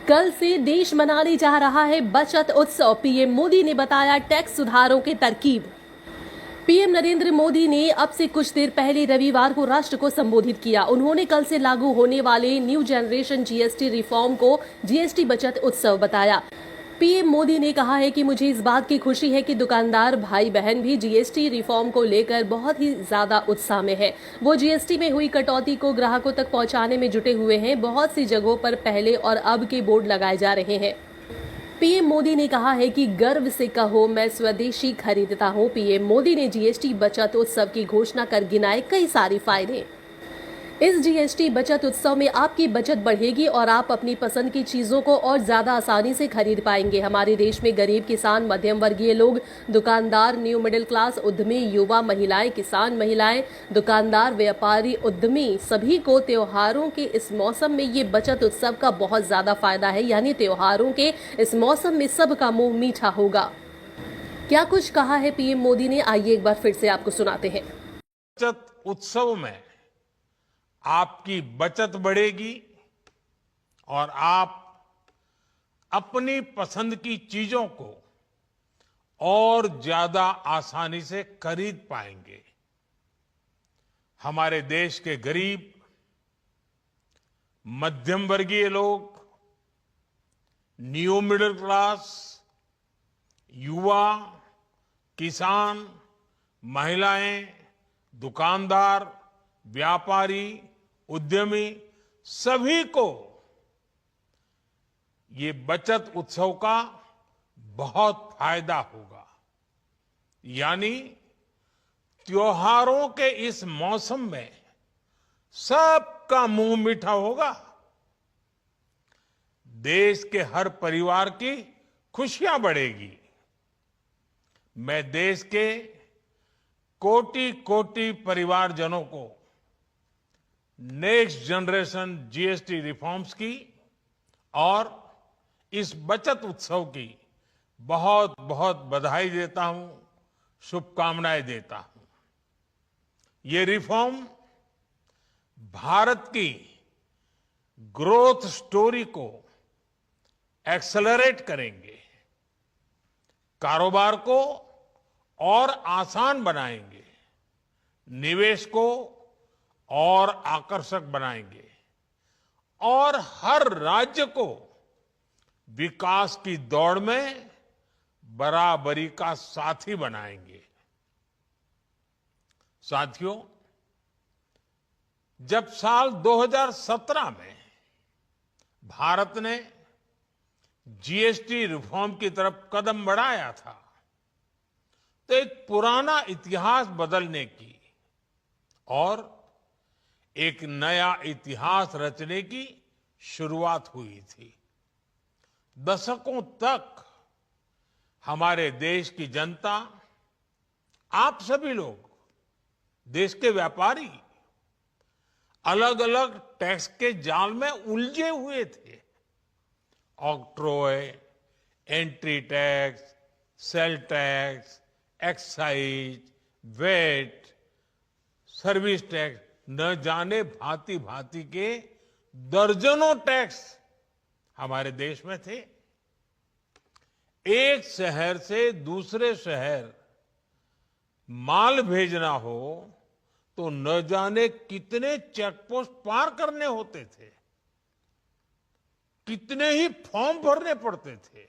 कल से देश मनाने जा रहा है बचत उत्सव। पीएम मोदी ने बताया टैक्स सुधारों की तरकीब। पीएम नरेंद्र मोदी ने अब से कुछ देर पहले रविवार को राष्ट्र को संबोधित किया। उन्होंने कल से लागू होने वाले न्यू जनरेशन जीएसटी रिफॉर्म को जीएसटी बचत उत्सव बताया। पीएम मोदी ने कहा है कि मुझे इस बात की खुशी है कि दुकानदार भाई बहन भी जीएसटी रिफॉर्म को लेकर बहुत ही ज्यादा उत्साह में है। वो जीएसटी में हुई कटौती को ग्राहकों तक पहुंचाने में जुटे हुए हैं। बहुत सी जगहों पर पहले और अब के बोर्ड लगाए जा रहे हैं। पीएम मोदी ने कहा है कि गर्व से कहो मैं स्वदेशी खरीदता हूं। पीएम मोदी ने जीएसटी बचत उत्सव की घोषणा कर गिनाए कई सारे फायदे। इस जीएसटी बचत उत्सव में आपकी बचत बढ़ेगी और आप अपनी पसंद की चीजों को और ज्यादा आसानी से खरीद पाएंगे। हमारे देश में गरीब किसान, मध्यम वर्गीय लोग, दुकानदार, न्यू मिडिल क्लास, उद्यमी, युवा, महिलाएं, किसान महिलाएं, दुकानदार, व्यापारी, उद्यमी, सभी को त्योहारों के इस मौसम में ये बचत उत्सव का बहुत ज्यादा फायदा है। यानी त्योहारों के इस मौसम में सबका मुंह मीठा होगा। क्या कुछ कहा है पीएम मोदी ने, आइए एक बार फिर से आपको सुनाते हैं। बचत उत्सव में आपकी बचत बढ़ेगी और आप अपनी पसंद की चीजों को और ज्यादा आसानी से खरीद पाएंगे। हमारे देश के गरीब, मध्यम वर्गीय लोग, न्यू मिडिल क्लास, युवा, किसान, महिलाएं, दुकानदार, व्यापारी, उद्यमी, सभी को ये बचत उत्सव का बहुत फायदा होगा। यानी त्योहारों के इस मौसम में सबका मुंह मीठा होगा। देश के हर परिवार की खुशियां बढ़ेगी। मैं देश के कोटि कोटि परिवारजनों को नेक्स्ट जनरेशन जीएसटी रिफॉर्म्स की और इस बचत उत्सव की बहुत बहुत बधाई देता हूं, शुभकामनाएं देता हूं। ये रिफॉर्म भारत की ग्रोथ स्टोरी को एक्सेलरेट करेंगे, कारोबार को और आसान बनाएंगे, निवेश को और आकर्षक बनाएंगे और हर राज्य को विकास की दौड़ में बराबरी का साथी बनाएंगे। साथियों, जब साल 2017 में भारत ने जीएसटी रिफॉर्म की तरफ कदम बढ़ाया था, तो एक पुराना इतिहास बदलने की और एक नया इतिहास रचने की शुरुआत हुई थी। दशकों तक हमारे देश की जनता, आप सभी लोग, देश के व्यापारी अलग अलग टैक्स के जाल में उलझे हुए थे। Octroi, entry tax, sale tax, excise, VAT, service tax, न जाने भांति भांति के दर्जनों टैक्स हमारे देश में थे। एक शहर से दूसरे शहर माल भेजना हो तो न जाने कितने चेक पोस्ट पार करने होते थे, कितने ही फॉर्म भरने पड़ते थे।